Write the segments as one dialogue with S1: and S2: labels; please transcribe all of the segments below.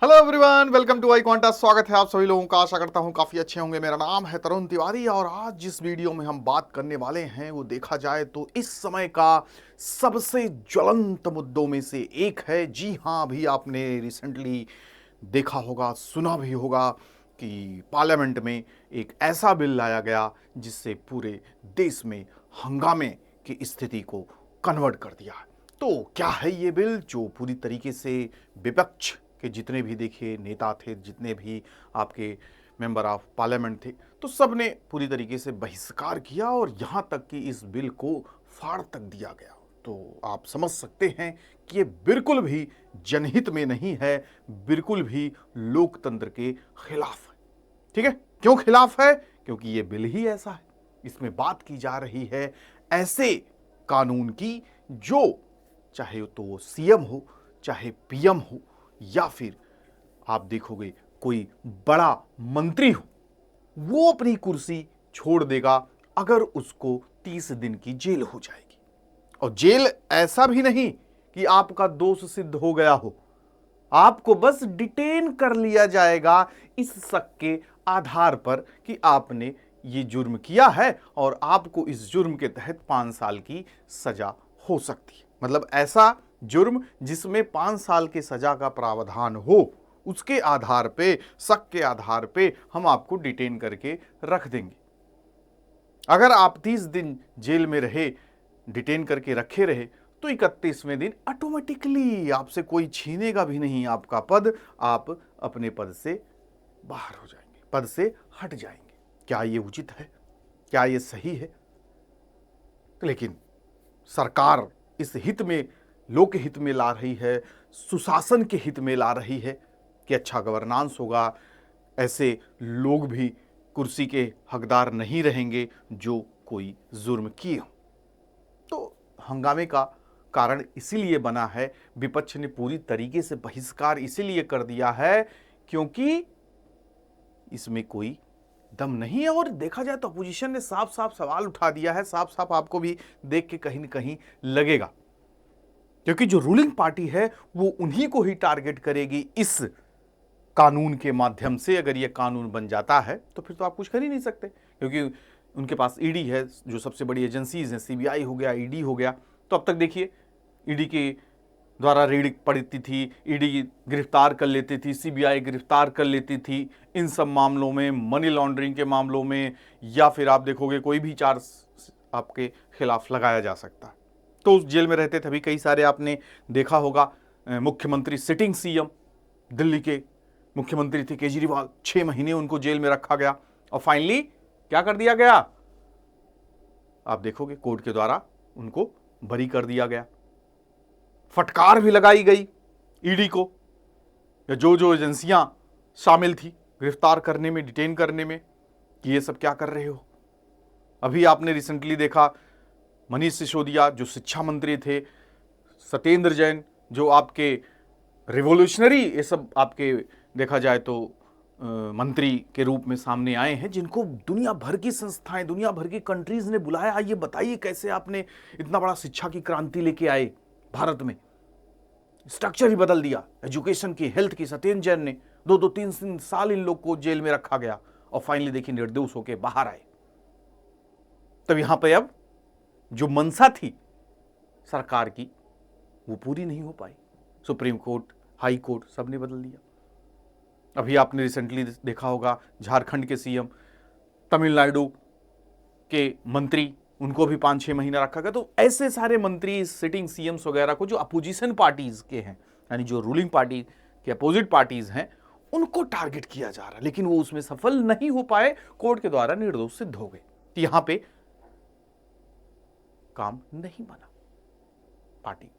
S1: Hello everyone, welcome to iQuanta. स्वागत है आप सभी लोगों का। आशा करता हूं काफी अच्छे होंगे। मेरा नाम है तरुण तिवारी और आज जिस वीडियो में हम बात करने वाले हैं वो देखा जाए तो इस समय का सबसे ज्वलंत मुद्दों में से एक है। जी हां, अभी आपने रिसेंटली देखा होगा, सुना भी होगा कि पार्लियामेंट में एक ऐसा बिल लाया गया जिससे पूरे देश में हंगामे की स्थिति को कन्वर्ट कर दिया। तो क्या है ये बिल जो पूरी तरीके से विपक्ष के जितने भी देखिए नेता थे, जितने भी आपके मेंबर ऑफ पार्लियामेंट थे, तो सब ने पूरी तरीके से बहिष्कार किया और यहाँ तक कि इस बिल को फाड़ तक दिया गया। तो आप समझ सकते हैं कि ये बिल्कुल भी जनहित में नहीं है, बिल्कुल भी लोकतंत्र के खिलाफ है। ठीक है, क्यों खिलाफ है? क्योंकि ये बिल ही ऐसा है। इसमें बात की जा रही है ऐसे कानून की जो चाहे तो वो सीएम हो, चाहे पीएम हो, या फिर आप देखोगे कोई बड़ा मंत्री हो, वो अपनी कुर्सी छोड़ देगा अगर उसको 30 दिन की जेल हो जाएगी। और जेल ऐसा भी नहीं कि आपका दोष सिद्ध हो गया हो, आपको बस डिटेन कर लिया जाएगा इस शक के आधार पर कि आपने ये जुर्म किया है और आपको इस जुर्म के तहत 5 साल की सजा हो सकती है। मतलब ऐसा जुर्म जिसमें 5 साल की सजा का प्रावधान हो, उसके आधार पे, शक के आधार पे हम आपको डिटेन करके रख देंगे। अगर आप 30 दिन जेल में रहे, डिटेन करके रखे रहे, तो 31वें दिन ऑटोमेटिकली आपसे कोई छीनेगा भी नहीं आपका पद, आप अपने पद से बाहर हो जाएंगे, पद से हट जाएंगे। क्या ये उचित है? क्या ये सही है? लेकिन सरकार इस हित में, लोक हित में ला रही है, सुशासन के हित में ला रही है कि अच्छा गवर्नांस होगा, ऐसे लोग भी कुर्सी के हकदार नहीं रहेंगे जो कोई जुर्म किए हों। तो हंगामे का कारण इसीलिए बना है, विपक्ष ने पूरी तरीके से बहिष्कार इसीलिए कर दिया है क्योंकि इसमें कोई दम नहीं है। और देखा जाए तो अपोजिशन ने साफ साफ सवाल उठा दिया है, साफ साफ आपको भी देख के कहीं न कहीं लगेगा, क्योंकि जो रूलिंग पार्टी है वो उन्हीं को ही टारगेट करेगी इस कानून के माध्यम से। अगर ये कानून बन जाता है तो फिर तो आप कुछ कर ही नहीं सकते, क्योंकि उनके पास ईडी है, जो सबसे बड़ी एजेंसीज हैं, सीबीआई हो गया, ईडी हो गया। तो अब तक देखिए ईडी के द्वारा रेड पड़ती थी, ईडी गिरफ्तार कर लेती थी, सीबीआई गिरफ्तार कर लेती थी इन सब मामलों में, मनी लॉन्ड्रिंग के मामलों में, या फिर आप देखोगे कोई भी चार्ज आपके खिलाफ लगाया जा सकता है। तो उस जेल में रहते थे। अभी कई सारे आपने देखा होगा, मुख्यमंत्री, सिटिंग सीएम दिल्ली के मुख्यमंत्री थे केजरीवाल, 6 महीने उनको जेल में रखा गया और फाइनली क्या कर दिया गया? आप देखोगे कोर्ट के द्वारा उनको बरी कर दिया गया। फटकार भी लगाई गई ईडी को, या जो एजेंसियां शामिल थी गिरफ्तार करने में, डिटेन करने में, कि ये सब क्या कर रहे हो। अभी आपने रिसेंटली देखा मनीष सिसोदिया जो शिक्षा मंत्री थे, सत्येंद्र जैन जो आपके रिवोल्यूशनरी, ये सब आपके देखा जाए तो मंत्री के रूप में सामने आए हैं, जिनको दुनिया भर की संस्थाएं, दुनिया भर की कंट्रीज ने बुलाया। ये बताइए कैसे आपने इतना बड़ा शिक्षा की क्रांति लेके आए भारत में, स्ट्रक्चर ही बदल दिया एजुकेशन की, हेल्थ की। सत्येंद्र जैन ने 2-3 साल इन लोग को जेल में रखा गया और फाइनली देखिए निर्दोष होकर बाहर आए। तब यहां पे अब जो मंशा थी सरकार की वो पूरी नहीं हो पाई। सुप्रीम कोर्ट, हाई कोर्ट सबने बदल दिया। अभी आपने रिसेंटली देखा होगा झारखंड के सीएम, तमिलनाडु के मंत्री, उनको भी 5-6 महीना रखा गया। तो ऐसे सारे मंत्री, सिटिंग सीएम्स वगैरह को जो अपोजिशन पार्टीज के हैं, यानी जो रूलिंग पार्टी के अपोजिट पार्टीज हैं, उनको टारगेट किया जा रहा है, लेकिन वो उसमें सफल नहीं हो पाए, कोर्ट के द्वारा निर्दोष सिद्ध हो गए। तो यहां पे काम नहीं बना पार्टी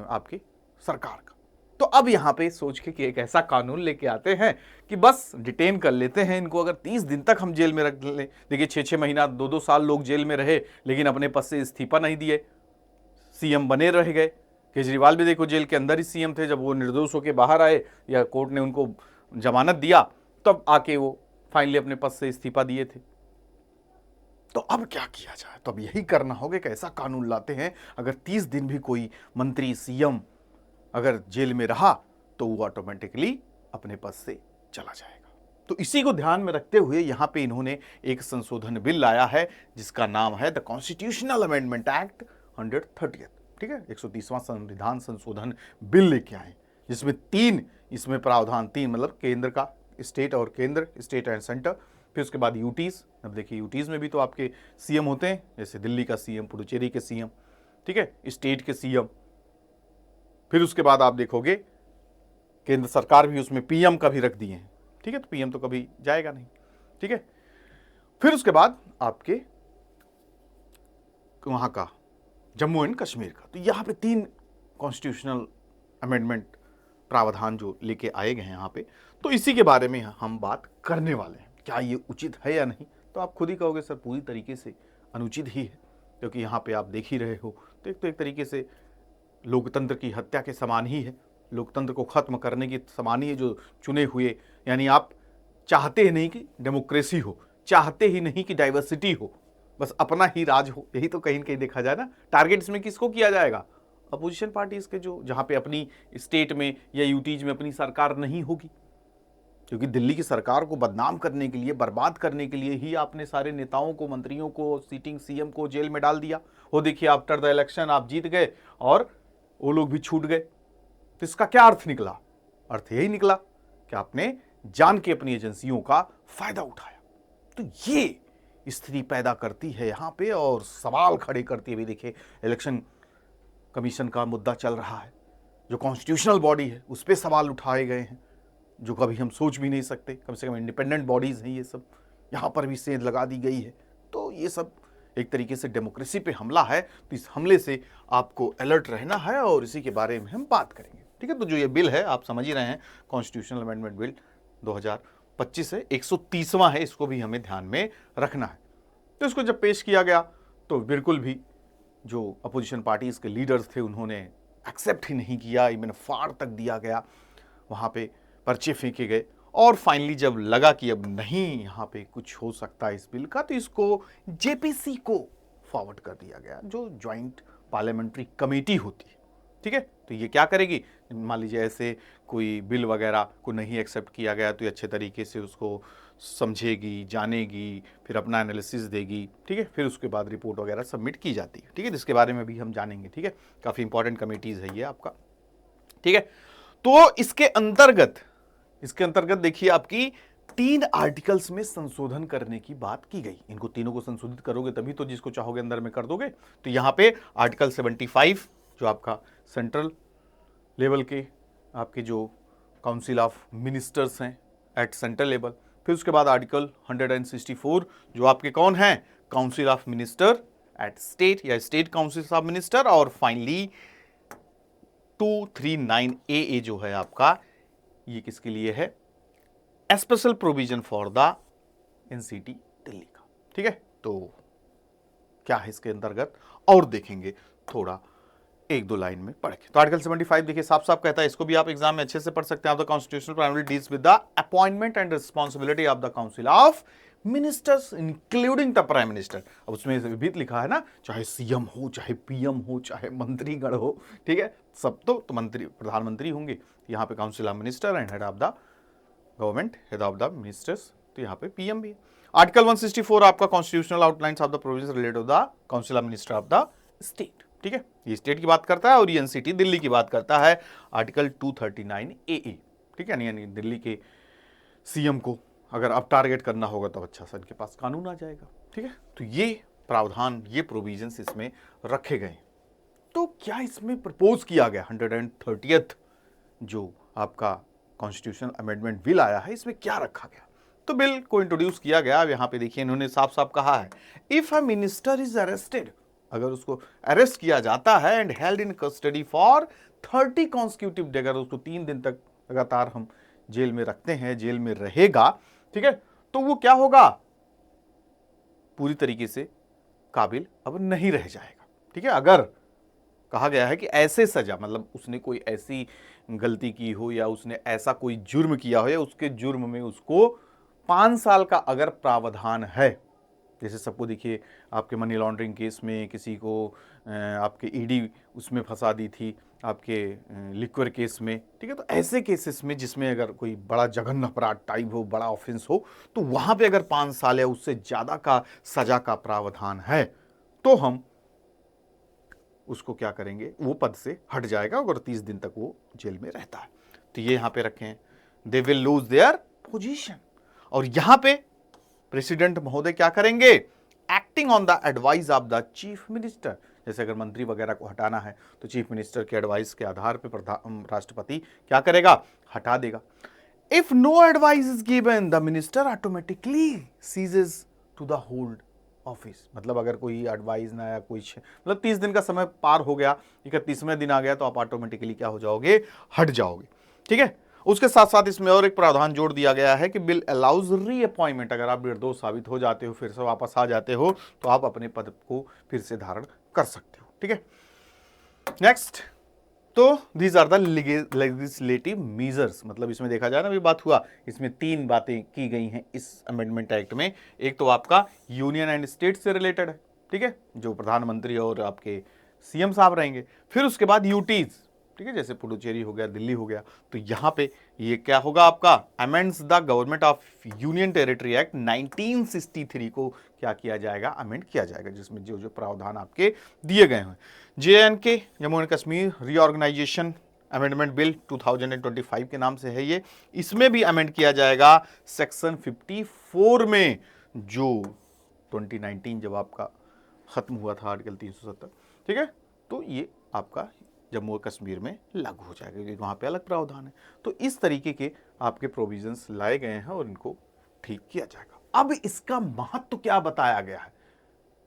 S1: आपके सरकार का। तो अब यहां पे सोच के कि एक ऐसा कानून लेके आते हैं कि बस डिटेन कर लेते हैं इनको। अगर 30 दिन तक हम जेल में रख ले, देखिए 6-6 महीना, 2-2 साल लोग जेल में रहे लेकिन अपने पद से इस्तीफा नहीं दिए, सीएम बने रह गए। केजरीवाल भी देखो जेल के अंदर ही सीएम थे, जब वो निर्दोष होकर बाहर आए या कोर्ट ने उनको जमानत दिया तब आके वो फाइनली अपने पद से इस्तीफा दिए थे। तो अब क्या किया जाए? तो अब यही करना होगा कि ऐसा कानून लाते हैं, अगर 30 दिन भी कोई मंत्री, सीएम अगर जेल में रहा तो वो ऑटोमेटिकली अपने पद से चला जाएगा। तो इसी को ध्यान में रखते हुए यहां पे इन्होंने एक संशोधन बिल लाया है जिसका नाम है द कॉन्स्टिट्यूशनल अमेंडमेंट एक्ट 130। ठीक है, 130वां संविधान संशोधन बिल लेके आए, जिसमें इसमें प्रावधान, 3 मतलब केंद्र का, स्टेट और केंद्र, स्टेट एंड सेंटर, फिर उसके बाद यूटीज। अब देखिए यूटीज में भी तो आपके सीएम होते हैं, जैसे दिल्ली का सीएम, पुडुचेरी के सीएम, ठीक है, स्टेट के सीएम। फिर उसके बाद आप देखोगे केंद्र सरकार भी उसमें पीएम का भी रख दिए हैं। ठीक है, तो पीएम तो कभी जाएगा नहीं। ठीक है, फिर उसके बाद आपके वहां का जम्मू एंड कश्मीर का। तो यहां पे 3 कॉन्स्टिट्यूशनल अमेंडमेंट प्रावधान जो लेके आए गए हैं यहाँ पे, तो इसी के बारे में हम बात करने वाले हैं। क्या ये उचित है या नहीं, तो आप खुद ही कहोगे सर पूरी तरीके से अनुचित ही है, क्योंकि यहाँ पे आप देख ही रहे हो तो एक तरीके से लोकतंत्र की हत्या के समान ही है, लोकतंत्र को खत्म करने की समान ही है। जो चुने हुए, यानी आप चाहते ही नहीं कि डेमोक्रेसी हो, चाहते ही नहीं कि डाइवर्सिटी हो, बस अपना ही राज हो। यही तो कहीं न कहीं देखा जाए ना, टारगेट इसमें किसको किया जाएगा, अपोजिशन पार्टीज के, जो जहां पे अपनी स्टेट में या यूटीज में अपनी सरकार नहीं होगी। क्योंकि दिल्ली की सरकार को बदनाम करने के लिए, बर्बाद करने के लिए ही आपने सारे नेताओं को, मंत्रियों को, सीटिंग सीएम को जेल में डाल दिया। वो देखिए आफ्टर द इलेक्शन आप जीत गए और वो लोग भी छूट गए। तो इसका क्या अर्थ निकला, अर्थ यही निकला कि आपने जान के अपनी एजेंसियों का फायदा उठाया। तो ये स्थिति पैदा करती है यहां पे और सवाल खड़े करती है। भी देखिए इलेक्शन कमीशन का मुद्दा चल रहा है, जो कॉन्स्टिट्यूशनल बॉडी है उस पर सवाल उठाए गए हैं, जो कभी हम सोच भी नहीं सकते। कम से कम इंडिपेंडेंट बॉडीज हैं ये सब, यहाँ पर भी सेंध लगा दी गई है। तो ये सब एक तरीके से डेमोक्रेसी पे हमला है। तो इस हमले से आपको अलर्ट रहना है और इसी के बारे में हम बात करेंगे। ठीक है, तो जो ये बिल है आप समझ ही रहे हैं, कॉन्स्टिट्यूशनल अमेंडमेंट बिल 2025 है, 130वां है, इसको भी हमें ध्यान में रखना है। तो इसको जब पेश किया गया तो बिल्कुल भी जो अपोजिशन पार्टीज के लीडर्स थे उन्होंने एक्सेप्ट ही नहीं किया, इवन फाड़ तक दिया गया, वहाँ पे पर्चे फेंके गए। और फाइनली जब लगा कि अब नहीं यहाँ पे कुछ हो सकता है इस बिल का, तो इसको जेपीसी को फॉरवर्ड कर दिया गया, जो ज्वाइंट पार्लियामेंट्री कमेटी होती है। ठीक है, तो ये क्या करेगी, मान लीजिए ऐसे कोई बिल वगैरह को नहीं एक्सेप्ट किया गया तो ये अच्छे तरीके से उसको समझेगी, जानेगी, फिर अपना एनालिसिस देगी। ठीक है, फिर उसके बाद रिपोर्ट वगैरह सबमिट की जाती है। ठीक है, जिसके बारे में भी हम जानेंगे। ठीक है, काफ़ी इंपॉर्टेंट कमेटीज है ये आपका। ठीक है, तो इसके अंतर्गत देखिए आपकी 3 आर्टिकल्स में संशोधन करने की बात की गई। इनको तीनों को संशोधित करोगे तभी तो जिसको चाहोगे अंदर में कर दोगे। तो यहां पे आर्टिकल 75 जो आपका सेंट्रल लेवल के आपके जो काउंसिल ऑफ मिनिस्टर्स हैं एट सेंट्रल लेवल, फिर उसके बाद आर्टिकल 164 जो आपके कौन हैं, council of minister eight state या स्टेट काउंसिल ऑफ मिनिस्टर, और फाइनली 239 ए जो है आपका, ये किसके लिए है, special provision for the NCT Delhi का। ठीक है, तो क्या है इसके अंतर्गत और देखेंगे थोड़ा 1-2 लाइन में पढ़ के। तो आर्टिकल 75 देखिए साफ साफ कहता है, इसको भी आप एग्जाम में अच्छे से पढ़ सकते हैं। The constitutional primary deals with the appointment and responsibility of the council of ministers including the prime minister. अब उसमें विभिन्न लिखा है ना, चाहे सीएम हो, चाहे पीएम हो, चाहे मंत्रीगण हो। ठीक है, सब तो मंत्री, प्रधानमंत्री होंगे। यहाँ पे council of minister and head of the government, head of the ministers, तो यहाँ पे पीएम भी है। आर्टिकल 164 आपका constitutional outlines of the provisions related to the council of minister of the state. ठीक है, ये स्टेट की बात करता है और ये एनसीटी दिल्ली की बात करता है। आर्टिकल 239 ए, ठीक है, यानी दिल्ली के सीएम को अगर अब टारगेट करना होगा तो अच्छा सा इनके पास कानून आ जाएगा। ठीक है, तो ये प्रावधान, ये प्रोविजंस इसमें रखे गए। तो क्या इसमें प्रपोज किया गया 130th जो आपका कॉन्स्टिट्यूशनल अमेंडमेंट बिल आया है, इसमें क्या रखा गया? तो बिल को इंट्रोड्यूस किया गया। अब यहाँ पे देखिए इन्होंने साफ साफ कहा है, if a minister is arrested, अगर उसको अरेस्ट किया जाता है and held in custody for 30 consecutive day, अगर उसको 3 दिन तक लगातार हम जेल में रखते हैं, जेल में रहेगा, ठीक है, तो वो क्या होगा, पूरी तरीके से काबिल अब नहीं रह जाएगा। ठीक है, अगर कहा गया है कि ऐसे सजा, मतलब उसने कोई ऐसी गलती की हो या उसने ऐसा कोई जुर्म किया हो या उसके जुर्म में उसको 5 साल का अगर प्रावधान है, जैसे सबको देखिए आपके मनी लॉन्ड्रिंग केस में किसी को आपके ईडी उसमें फंसा दी थी, आपके लिक्वर केस में, ठीक है। तो ऐसे केसेस में जिसमें अगर कोई बड़ा जघन्य अपराध टाइप हो, बड़ा ऑफेंस हो, तो वहां पे अगर 5 साल या उससे ज्यादा का सजा का प्रावधान है तो हम उसको क्या करेंगे, वो पद से हट जाएगा और 30 दिन तक वो जेल में रहता है। तो ये यहां पे रखें, they will lose their position. और यहां पे प्रेसिडेंट महोदय क्या करेंगे, acting on the advice of the chief minister. जैसे अगर मंत्री वगैरह को हटाना है तो चीफ मिनिस्टर के एडवाइस के आधार पर राष्ट्रपति क्या करेगा, हटा देगा। If no advice is given the minister automatically ceases to the hold office. मतलब अगर कोई एडवाइस ना आया, कोई मतलब 30 दिन का समय पार हो गया, 31वें दिन आ गया तो आप ऑटोमेटिकली क्या हो जाओगे, हट जाओगे, ठीक है। उसके साथ साथ इसमें और एक प्रावधान जोड़ दिया गया है कि बिल अलाउज रीअपॉइंटमेंट। अगर आप निर्दोष साबित हो जाते हो, फिर से वापस आ जाते हो, तो आप अपने पद को फिर से धारण कर सकते हो, ठीक है। नेक्स्ट, तो these are the legislative measures. मतलब इसमें देखा जाए ना, अभी बात हुआ, इसमें 3 बातें की गई हैं इस अमेंडमेंट एक्ट में। एक तो आपका यूनियन एंड स्टेट से रिलेटेड है, ठीक है, जो प्रधानमंत्री और आपके सीएम साहब रहेंगे। फिर उसके बाद यूटीज, ठीक है, जैसे पुडुचेरी हो गया, दिल्ली हो गया। तो यहां पे ये क्या होगा, आपका amends the government of union territory act 1963 को क्या किया जाएगा, अमेंड किया जाएगा, जिसमें जो जो प्रावधान आपके दिए गए हैं। JNK Jammu and Kashmir reorganisation amendment bill 2025 के नाम से है ये। इसमें भी अमेंड किया जाएगा सेक्शन 54 में, जो 2019 जब आपका खत्म हुआ था आर्टिकल 370, ठीक है। तो ये आपका जम्मू और कश्मीर में लागू हो जाएगा क्योंकि वहाँ पे अलग प्रावधान है। तो इस तरीके के आपके प्रोविजंस लाए गए हैं और इनको ठीक किया जाएगा। अब इसका महत्व क्या बताया गया है।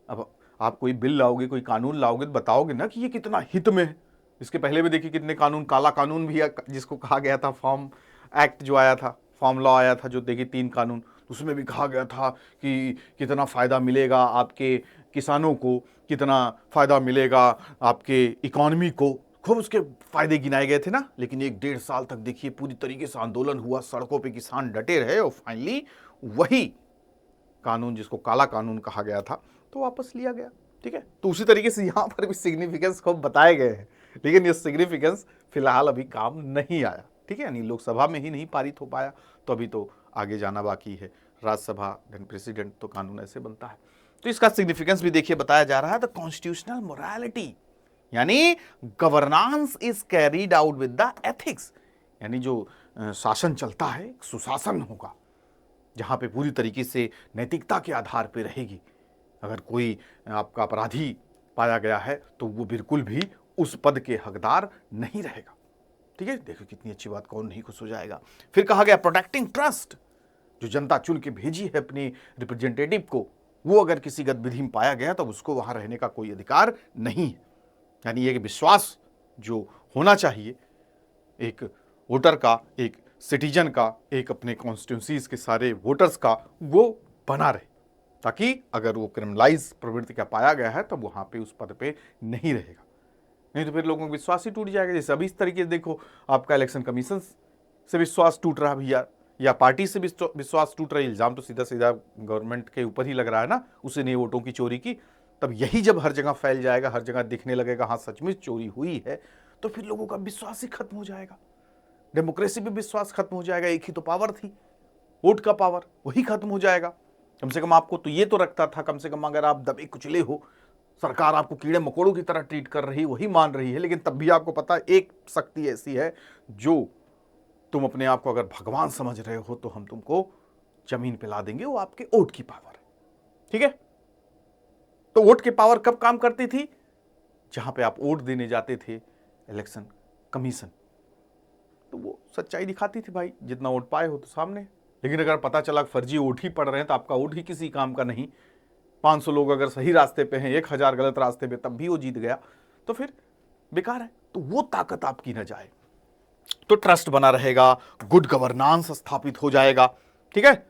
S1: अब आप कोई बिल लाओगे, कोई कानून लाओगे तो बताओगे ना कि ये कितना हित में है। इसके पहले भी देखिए कितने कानून, काला कानून भी जिसको कहा गया था, फार्म एक्ट जो आया था, फार्म लॉ आया था, जो देखिए 3 कानून, उसमें भी कहा गया था कि कितना फ़ायदा मिलेगा आपके किसानों को, कितना फ़ायदा मिलेगा आपके इकोनॉमी को, खूब उसके फायदे गिनाए गए थे ना। लेकिन 1-1.5 साल तक देखिए पूरी तरीके से आंदोलन हुआ, सड़कों पे किसान डटे रहे और फाइनली वही कानून जिसको काला कानून कहा गया था तो वापस लिया गया, ठीक है। तो उसी तरीके से यहां पर भी सिग्निफिकेंस को बताए गए हैं, लेकिन ये सिग्निफिकेंस फिलहाल अभी काम नहीं आया, ठीक है। यानी लोकसभा में ही नहीं पारित हो पाया, तो अभी तो आगे जाना बाकी है, राज्यसभा देन प्रेसिडेंट, तो कानून ऐसे बनता है। तो इसका सिग्निफिकेंस भी देखिए बताया जा रहा है, द कॉन्स्टिट्यूशनल मोरालिटी, यानी governance is carried out with the ethics. यानी जो शासन चलता है सुशासन होगा, जहां पे पूरी तरीके से नैतिकता के आधार पर रहेगी। अगर कोई आपका अपराधी पाया गया है तो वो बिल्कुल भी उस पद के हकदार नहीं रहेगा, ठीक है। देखो कितनी अच्छी बात, कौन नहीं खुश हो जाएगा। फिर कहा गया प्रोटेक्टिंग ट्रस्ट, जो जनता चुन के भेजी है अपनी रिप्रेजेंटेटिव को, वो अगर किसी गतिविधि में पाया गया तो उसको वहां रहने का कोई अधिकार नहीं है। यानी ये विश्वास जो होना चाहिए एक वोटर का, एक सिटीजन का, एक अपने कॉन्स्टिट्यूंसीज के सारे वोटर्स का, वो बना रहे, ताकि अगर वो क्रिमिनलाइज प्रवृत्ति का पाया गया है तो वहां पे उस पद पे नहीं रहेगा। नहीं तो फिर लोगों का विश्वास ही टूट जाएगा। जैसे अभी इस तरीके से देखो, आपका इलेक्शन कमीशन से विश्वास टूट रहा भैया, या पार्टी से विश्वास टूट रहा है। इल्जाम तो सीधा सीधा गवर्नमेंट के ऊपर ही लग रहा है ना, उसे ने वोटों की चोरी की। तब यही जब हर जगह फैल जाएगा, हर जगह दिखने लगेगा हाँ सचमुच चोरी हुई है, तो फिर लोगों का विश्वास ही खत्म हो जाएगा, डेमोक्रेसी भी विश्वास खत्म हो जाएगा। एक ही तो पावर थी, वोट का पावर, वही खत्म हो जाएगा। कम से कम आपको तो ये तो रखता था, कम से कम अगर आप दबे कुचले हो, सरकार आपको कीड़े मकोड़ों की तरह ट्रीट कर रही, वही मान रही है, लेकिन तब भी आपको पता है एक शक्ति ऐसी है जो तुम अपने आप को अगर भगवान समझ रहे हो तो हम तुमको जमीन पे ला देंगे, वो आपके वोट की पावर है, ठीक है। तो वोट की पावर कब काम करती थी, जहां पे आप वोट देने जाते थे इलेक्शन कमीशन, तो वो सच्चाई दिखाती थी भाई, जितना वोट पाए हो तो सामने। लेकिन अगर पता चला फर्जी वोट ही पड़ रहे हैं तो आपका वोट ही किसी काम का नहीं, 500 लोग अगर सही रास्ते पे हैं, 1000 गलत रास्ते पे, तब भी वो जीत गया, तो फिर बेकार है। तो वो ताकत आपकी न जाए, तो ट्रस्ट बना रहेगा, गुड गवर्नेंस स्थापित हो जाएगा, ठीक है।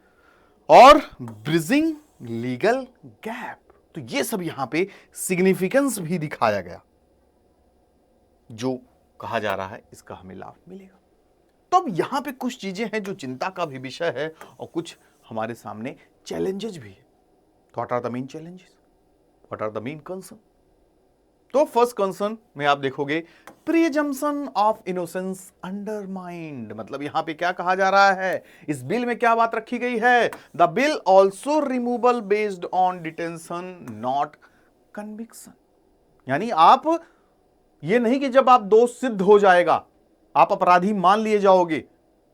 S1: और ब्रिजिंग लीगल गैप, तो ये सब यहां पे सिग्निफिकेंस भी दिखाया गया, जो कहा जा रहा है इसका हमें लाभ मिलेगा। तो अब यहां पे कुछ चीजें हैं जो चिंता का भी विषय है और कुछ हमारे सामने चैलेंजेस भी है। What are the main challenges, what are the main concern? तो फर्स्ट कंसर्न में आप देखोगे प्रिजम्पशन ऑफ इनोसेंस अंडरमाइंड। मतलब यहां पे क्या कहा जा रहा है, इस बिल में क्या बात रखी गई है, the bill also removal based on detention not conviction. यानी आप ये नहीं कि जब आप दोष सिद्ध हो जाएगा, आप अपराधी मान लिए जाओगे,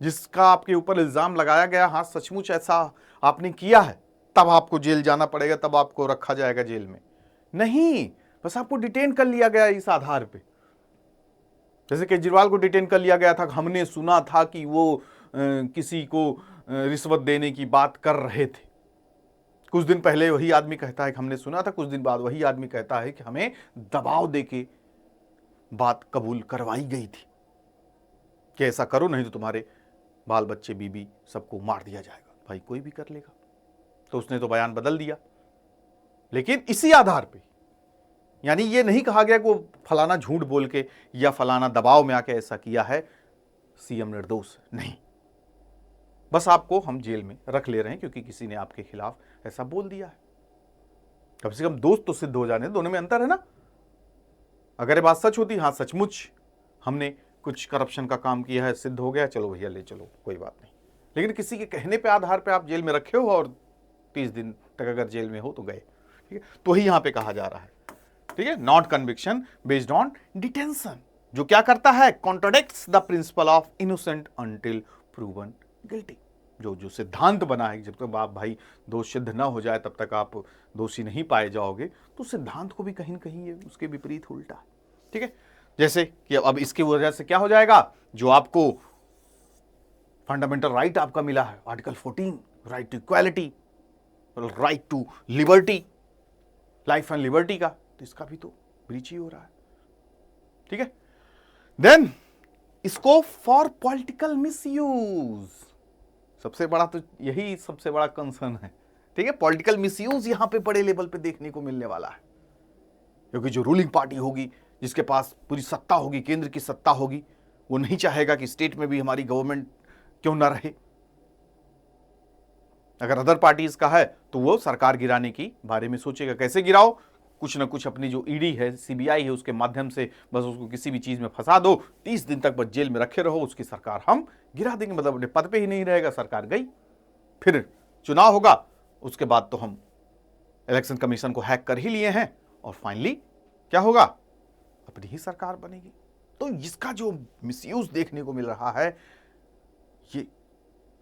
S1: जिसका आपके ऊपर इल्जाम लगाया गया, हाँ सचमुच ऐसा आपने किया है, तब आपको जेल जाना पड़ेगा, तब आपको रखा जाएगा जेल में। नहीं, बस आपको डिटेन कर लिया गया इस आधार पे। जैसे केजरीवाल को डिटेन कर लिया गया था, हमने सुना था कि वो किसी को रिश्वत देने की बात कर रहे थे। कुछ दिन पहले वही आदमी कहता है कि हमने सुना था, कुछ दिन बाद वही आदमी कहता है कि हमें दबाव देके बात कबूल करवाई गई थी कि ऐसा करो नहीं तो तुम्हारे बाल बच्चे बीबी सबको मार दिया जाएगा। भाई कोई भी कर लेगा, तो उसने तो बयान बदल दिया। लेकिन इसी आधार पे, यानी ये नहीं कहा गया कि वो फलाना झूठ बोल के या फलाना दबाव में आके ऐसा किया है, सीएम निर्दोष नहीं, बस आपको हम जेल में रख ले रहे हैं क्योंकि किसी ने आपके खिलाफ ऐसा बोल दिया है। कम से कम दोस्त तो सिद्ध हो जाने, दोनों में अंतर है ना। अगर ये बात सच होती, हाँ सचमुच हमने कुछ करप्शन का काम किया है, सिद्ध हो गया, चलो भैया ले चलो, कोई बात नहीं। लेकिन किसी के कहने पे आधार पे आप जेल में रखे हो और 30 दिन तक अगर जेल में हो तो गए, ठीक है। तो ही यहां पे कहा जा रहा है, ठीक है, not conviction based on detention, जो क्या करता है, contradicts the principle of innocent until proven guilty. जो सिद्धांत बना है, जब तक आप भाई दोष सिद्ध ना हो जाए तब तक आप दोषी नहीं पाए जाओगे, तो सिद्धांत को भी कहीं न कहीं ये उसके विपरीत उल्टा है, ठीक है। जैसे कि अब इसकी वजह से क्या हो जाएगा, जो आपको फंडामेंटल राइट आपका मिला है, article 14, right to equality, right to liberty, life and liberty का, तो इसका भी तो ब्रीच ही हो रहा है, ठीक है। Then scope for political misuse, सबसे बड़ा तो यही सबसे बड़ा कंसर्न है, ठीक है। पॉलिटिकल मिसयूज यहां पे बड़े लेवल पे देखने को मिलने वाला है, क्योंकि जो रूलिंग पार्टी होगी, जिसके पास पूरी सत्ता होगी, केंद्र की सत्ता होगी, वो नहीं चाहेगा कि स्टेट में भी हमारी गवर्नमेंट क्यों ना रहे। अगर अदर पार्टीज का है तो वो सरकार गिराने की बारे में सोचेगा, कैसे गिराओ, कुछ ना कुछ अपनी जो ईडी है, सीबीआई है, उसके माध्यम से बस उसको किसी भी चीज में फंसा दो, 30 दिन तक बस जेल में रखे रहो, उसकी सरकार हम गिरा देंगे, मतलब अपने पद पे ही नहीं रहेगा, सरकार गई। फिर चुनाव होगा, उसके बाद तो हम इलेक्शन कमीशन को हैक कर ही लिए हैं, और फाइनली क्या होगा, अपनी ही सरकार बनेगी। तो इसका जो मिसयूज देखने को मिल रहा है, ये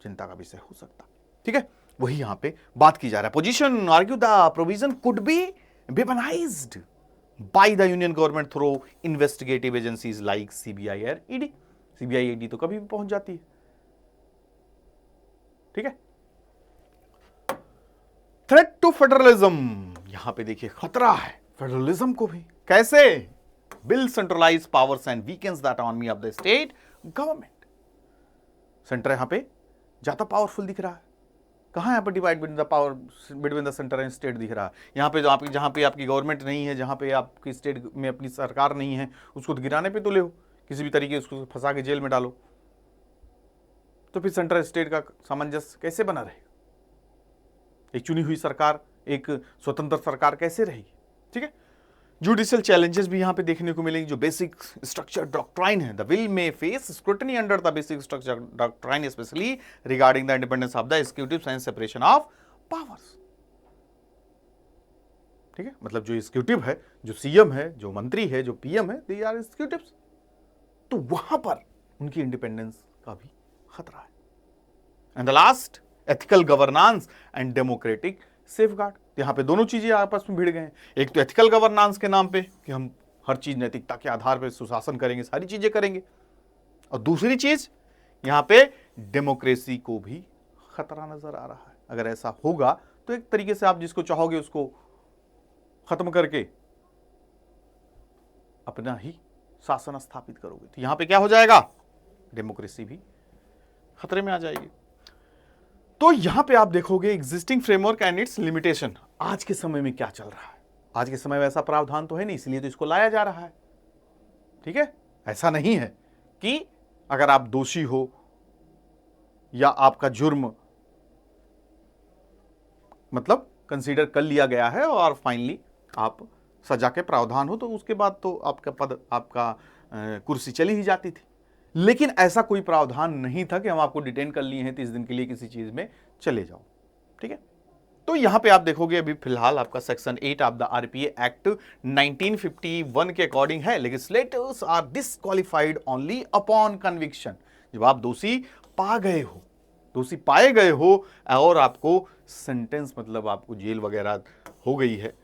S1: चिंता का विषय हो सकता, ठीक है। वही यहां पे बात की जा रहा है। Position argue the provision could be weaponised by the union government through investigative agencies like CBI और ईडी। सीबीआई ईडी तो कभी भी पहुंच जाती है, ठीक है। थ्रेट टू फेडरलिज्म, यहां पे देखिए खतरा है फेडरलिज्म को भी। कैसे, bill centralise powers and weakens the autonomy of the state government. Centre यहां पे ज्यादा पावरफुल दिख रहा है, कहां यहां पर divide between the power between the centre and state दिख रहा है। यहां पे जहां पे आपकी गवर्नमेंट नहीं है, जहां पे आपकी स्टेट में अपनी सरकार नहीं है, उसको तो गिराने पे तुले हो, किसी भी तरीके उसको फंसा के जेल में डालो, तो फिर सेंटर स्टेट का सामंजस्य कैसे बना रहेगा, एक चुनी हुई सरकार, एक स्वतंत्र सरकार कैसे रहेगी, ठीक है। जुडिशियल चैलेंजेस भी यहां पे देखने को मिलेंगे। जो बेसिक स्ट्रक्चर डॉक्ट्राइन है, द बिल में face scrutiny under the basic structure doctrine, specially regarding the independence of the executive and separation of powers, ठीक है। मतलब जो एग्जीक्यूटिव है, जो सीएम है, जो मंत्री है, जो पीएम है, दे आर एग्जीक्यूटिव्स, तो वहां पर उनकी इंडिपेंडेंस का भी खतरा है। And the last, ethical governance and democratic safeguard. यहां पे दोनों चीजें आपस में भिड़ गए हैं। एक तो एथिकल गवर्नेंस के नाम पे कि हम हर चीज नैतिकता के आधार पे सुशासन करेंगे, सारी चीजें करेंगे, और दूसरी चीज यहां पे डेमोक्रेसी को भी खतरा नजर आ रहा है। अगर ऐसा होगा तो एक तरीके से आप जिसको चाहोगे उसको खत्म करके अपना ही शासन स्थापित करोगे, तो यहां पे क्या हो जाएगा, डेमोक्रेसी भी खतरे में आ जाएगी। तो यहां पे आप देखोगे existing framework and it's limitation. आज के समय में क्या चल रहा है, आज के समय में ऐसा प्रावधान तो है नहीं, इसलिए तो इसको लाया जा रहा है, ठीक है। ऐसा नहीं है कि अगर आप दोषी हो या आपका जुर्म मतलब कंसीडर कर लिया गया है और फाइनली आप सजा के प्रावधान हो तो उसके बाद तो आपका पद, आपका कुर्सी चली ही जाती थी। लेकिन ऐसा कोई प्रावधान नहीं था कि हम आपको डिटेन कर लिए हैं 30 दिन के लिए किसी चीज में चले जाओ, ठीक है। तो यहां पे आप देखोगे अभी फिलहाल आपका section 8 of the RPA act 1951 के अकॉर्डिंग है, legislators are disqualified only upon conviction. जब आप दोषी पा गए हो, दोषी पाए गए हो और आपको सेंटेंस मतलब आपको जेल वगैरह हो गई है,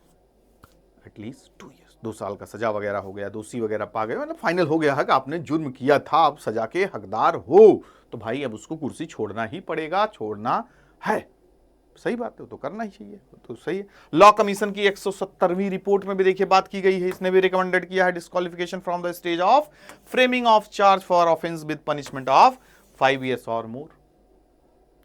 S1: एटलीस्ट 2 ईयर्स, 2 साल का सजा वगैरह हो गया, दोषी वगैरह पा गए, मतलब फाइनल हो गया है कि आपने जुर्म किया था, आप सजा के हकदार हो, तो भाई अब उसको कुर्सी छोड़ना ही पड़ेगा, छोड़ना है। सही बात है, तो करना ही चाहिए, तो सही है। लॉ कमीशन की 170वीं रिपोर्ट में भी देखिए बात की गई है, इसने भी रिकमेंडेड किया है disqualification from the stage of framing of charge for offence with punishment of 5 years और मोर,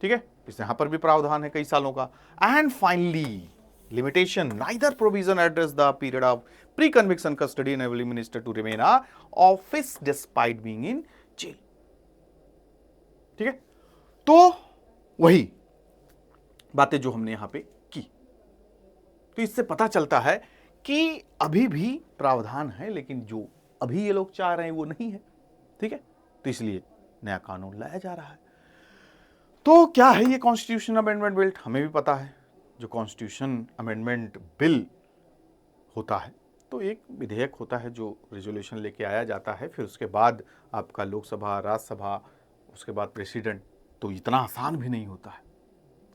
S1: ठीक है। इस यहां पर भी प्रावधान है कई सालों का। And finally limitation, neither provision address the period of pre-conviction custody enabling minister to remain a office despite being in jail, ठीक है। तो वही बातें जो हमने यहां पे की, तो इससे पता चलता है कि अभी भी प्रावधान है, लेकिन जो अभी ये लोग चाह रहे हैं वो नहीं है, ठीक है। तो इसलिए नया कानून लाया जा रहा है। तो क्या है ये कॉन्स्टिट्यूशन अमेंडमेंट बिल? हमें भी पता है, जो कॉन्स्टिट्यूशन अमेंडमेंट बिल होता है तो एक विधेयक होता है जो रेजोल्यूशन लेके आया जाता है, फिर उसके बाद आपका लोकसभा, राज्यसभा, उसके बाद प्रेसिडेंट। तो इतना आसान भी नहीं होता है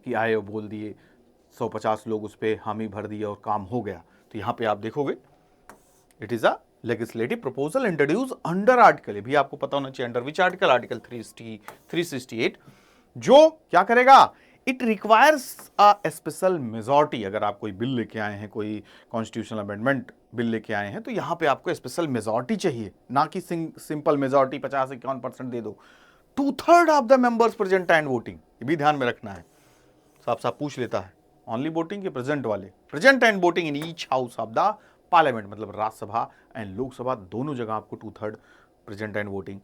S1: कि आए और बोल दिए, 150 लोग उस पर हामी भर दिए और काम हो गया। तो यहाँ पे आप देखोगे it is a legislative proposal introduce under article, भी आपको पता होना चाहिए अंडर विच आर्टिकल, आर्टिकल 368, जो क्या करेगा, it requires a special majority. अगर आप कोई बिल लेके आए हैं, कोई कॉन्स्टिट्यूशनल अमेंडमेंट बिल लेके आए हैं, तो यहां पे आपको स्पेशल मेजॉरिटी चाहिए, ना कि सिंपल मेजॉरिटी 50-51% दे दो। 2/3 of the members present and voting, ये भी ध्यान में रखना है। साफ साफ पूछ लेता है, ओनली वोटिंग के प्रेजेंट वाले, present and voting in each house of the parliament, मतलब राज्यसभा एंड लोकसभा दोनों जगह आपको 2/3 प्रेजेंट एंड वोटिंग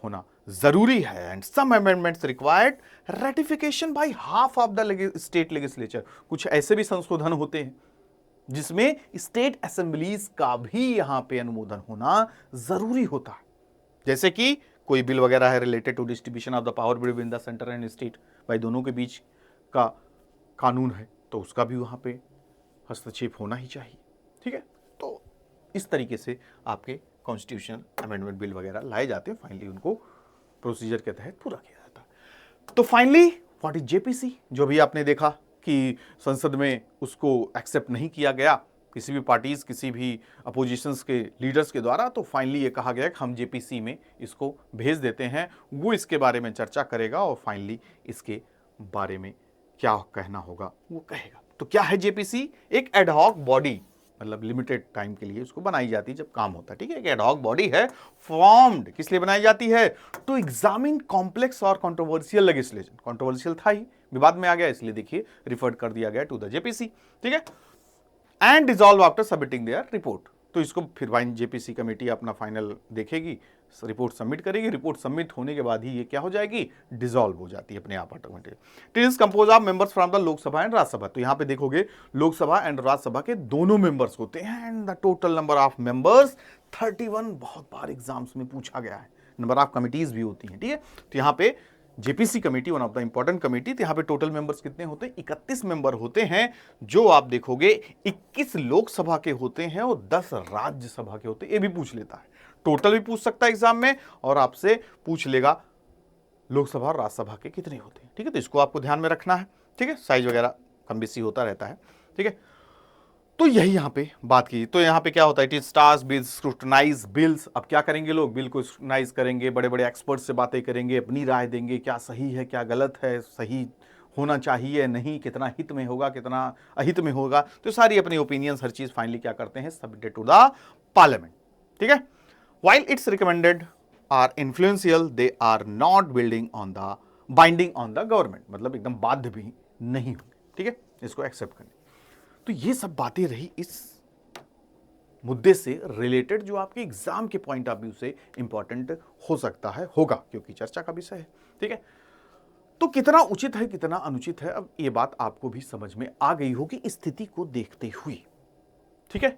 S1: होना जरूरी है। And some amendments required ratification by half of the state legislature, कुछ ऐसे भी संशोधन होते हैं जिसमें स्टेट असेंबलीज का भी यहां पे अनुमोदन होना जरूरी होता है। जैसे कि कोई बिल वगैरह है related to distribution of the power between the centre and state, भाई दोनों के बीच का कानून है, तो उसका भी वहां पे हस्तक्षेप होना ही चाहिए, ठीक है। तो इस तरीके से आपके कॉन्स्टिट्यूशनल अमेंडमेंट बिल वगैरह लाए जाते हैं, फाइनली उनको प्रोसीजर के तहत पूरा किया जाता है। तो फाइनली व्हाट इज जेपीसी, जो भी आपने देखा कि संसद में उसको एक्सेप्ट नहीं किया गया किसी भी पार्टीज, किसी भी अपोजिशंस के लीडर्स के द्वारा, तो फाइनली ये कहा गया कि हम जेपीसी में इसको भेज देते हैं, वो इसके बारे में चर्चा करेगा और फाइनली इसके बारे में क्या कहना होगा वो कहेगा। तो क्या है जेपीसी? एक एडहॉक बॉडी, मतलब लिमिटेड टाइम के लिए उसको बनाई जाती है जब काम होता है, ठीक है। एक एडहॉक बॉडी है, फॉर्म्ड किस लिए बनाई जाती है? टू एग्जामिन कॉम्प्लेक्स और कंट्रोवर्शियल लेजिस्लेशन। कंट्रोवर्शियल था ही, विवाद में आ गया, इसलिए देखिए रिफर्ड कर दिया गया टू द जेपीसी, ठीक है। And dissolve after submitting there report. तो इसको फिर वाइन जेपीसी कमेटी अपना फाइनल देखेगी, रिपोर्ट सबमिट करेगी, रिपोर्ट सबमिट होने के बाद ही ये क्या हो जाएगी, डिसॉल्व हो जाती है अपने आप automatic. It is compose of members from the Lok Sabha and Rajya Sabha. तो यहां पे देखोगे लोकसभा एंड राज्यसभा के दोनों मेंबर्स होते हैं, and the total number of members 31। बहुत बार एग्जाम्स में पूछा गया है, नंबर ऑफ कमिटीज भी होती हैं, ठीक है। तो यहाँ पे JPC committee one of the important committee, तो यहां पे टोटल मेंबर्स कितने होते हैं? 31 मेंबर होते हैं, जो आप देखोगे 21 लोकसभा के होते हैं और 10 राज्यसभा के होते हैं। ये भी पूछ लेता है, टोटल भी पूछ सकता है एग्जाम में, और आपसे पूछ लेगा लोकसभा और राज्यसभा के कितने होते हैं, ठीक है। तो इसको आपको ध्यान में रखना है, ठीक है। साइज वगैरह कम बेसी होता रहता है, ठीक है। तो यही यहां पे बात की। तो यहां पे क्या होता है, it is stars with scrutinise bills. अब क्या करेंगे लोग, बिल को स्क्रूटनाइज करेंगे, बड़े बड़े एक्सपर्ट से बातें करेंगे, अपनी राय देंगे, क्या सही है क्या गलत है, सही होना चाहिए नहीं, कितना हित में होगा कितना अहित में होगा, तो सारी अपनी ओपिनियंस हर चीज फाइनली क्या करते हैं, सबमिटेड टू द पार्लियामेंट, ठीक है। While it's recommended are influential, they are not building on the binding on the government, मतलब एकदम बाध्य भी नहीं होंगे, ठीक है, इसको एक्सेप्ट करने। तो ये सब बातें रही इस मुद्दे से रिलेटेड, जो आपके एग्जाम के पॉइंट ऑफ व्यू से इंपॉर्टेंट हो सकता है, होगा, क्योंकि चर्चा का विषय है, ठीक है। तो कितना उचित है कितना अनुचित है, अब ये बात आपको भी समझ में आ गई होगी स्थिति को देखते हुए, ठीक है,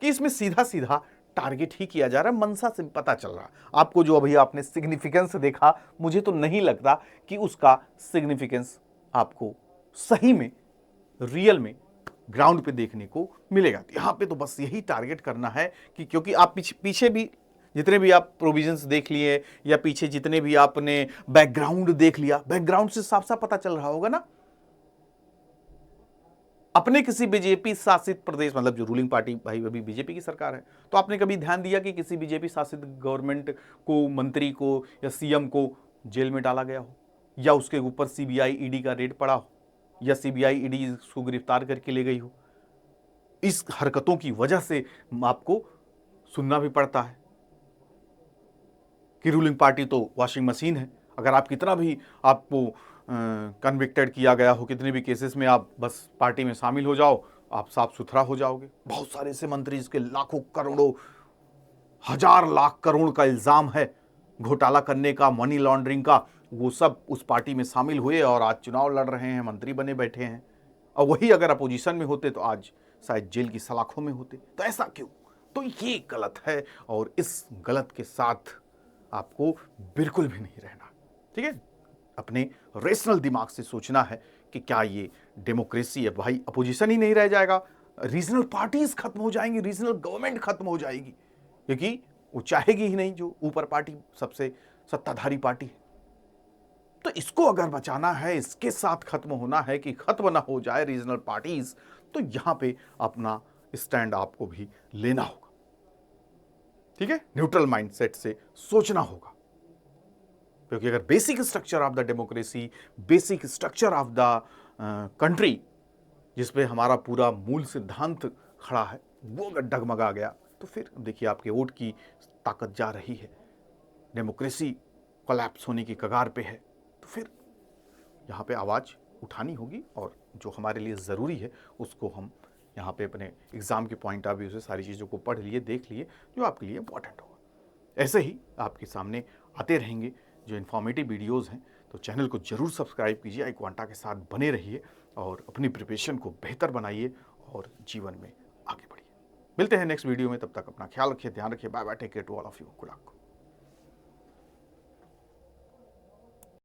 S1: कि इसमें सीधा सीधा टारगेट ही किया जा रहा है, मनसा से पता चल रहा है आपको। जो अभी आपने सिग्निफिकेंस देखा, मुझे तो नहीं लगता कि उसका सिग्निफिकेंस आपको सही में रियल में ग्राउंड पे देखने को मिलेगा। यहां पे तो बस यही टारगेट करना है कि क्योंकि आप पीछे भी जितने भी आप प्रोविजंस देख लिए या पीछे जितने भी आपने बैकग्राउंड देख लिया, बैकग्राउंड से साफ साफ पता चल रहा होगा ना, अपने किसी बीजेपी शासित प्रदेश, मतलब जो रूलिंग पार्टी भाई अभी बीजेपी की सरकार है, तो आपने कभी ध्यान दिया कि किसी बीजेपी शासित गवर्नमेंट को, मंत्री को या सीएम को जेल में डाला गया हो, या उसके ऊपर सीबीआई ईडी का रेड पड़ा हो, या सीबीआई ईडी उसको गिरफ्तार करके ले गई हो? इस हरकतों की वजह से आपको सुनना भी पड़ता है कि रूलिंग पार्टी तो वॉशिंग मशीन है। अगर आप कितना भी आपको कन्विक्टेड किया गया हो, कितने भी केसेस में आप बस पार्टी में शामिल हो जाओ, आप साफ सुथरा हो जाओगे। बहुत सारे ऐसे मंत्री जिसके लाखों करोड़ों, हजार लाख करोड़ का इल्जाम है घोटाला करने का, मनी लॉन्ड्रिंग का, वो सब उस पार्टी में शामिल हुए और आज चुनाव लड़ रहे हैं, मंत्री बने बैठे हैं। और वही अगर अपोजिशन में होते तो आज शायद जेल की सलाखों में होते। तो ऐसा क्यों? तो ये गलत है और इस गलत के साथ आपको बिल्कुल भी नहीं रहना, ठीक है। अपने रेशनल दिमाग से सोचना है कि क्या ये डेमोक्रेसी है। भाई अपोजिशन ही नहीं रह जाएगा, रीजनल पार्टीज खत्म हो जाएंगी, रीजनल गवर्नमेंट खत्म हो जाएगी, क्योंकि वो चाहेगी ही नहीं जो ऊपर पार्टी सबसे सत्ताधारी पार्टी है। तो इसको अगर बचाना है, इसके साथ खत्म होना है कि खत्म ना हो जाए रीजनल पार्टीज, तो यहां पे अपना स्टैंड आपको भी लेना होगा, ठीक है। न्यूट्रल माइंडसेट से सोचना होगा, क्योंकि अगर basic structure of the democracy, basic structure of the country, जिसपे हमारा पूरा मूल सिद्धांत खड़ा है, वो अगर डगमगा गया तो फिर देखिए आपके वोट की ताकत जा रही है, डेमोक्रेसी कोलैप्स होने की कगार पे है। तो फिर यहाँ पे आवाज़ उठानी होगी और जो हमारे लिए ज़रूरी है उसको हम यहाँ पे अपने एग्ज़ाम के पॉइंट ऑफ व्यू से सारी चीज़ों को पढ़ लिए, देख लिए, जो आपके लिए इंपॉर्टेंट होगा। ऐसे ही आपके सामने आते रहेंगे जो इन्फॉर्मेटिव वीडियोज़ हैं, तो चैनल को ज़रूर सब्सक्राइब कीजिए, iQuanta के साथ बने रहिए और अपनी प्रिपरेशन को बेहतर बनाइए और जीवन में आगे बढ़िए। मिलते हैं नेक्स्ट वीडियो में, तब तक अपना ख्याल रखिए, ध्यान रखिए। Bye bye, take care to all of you, good luck.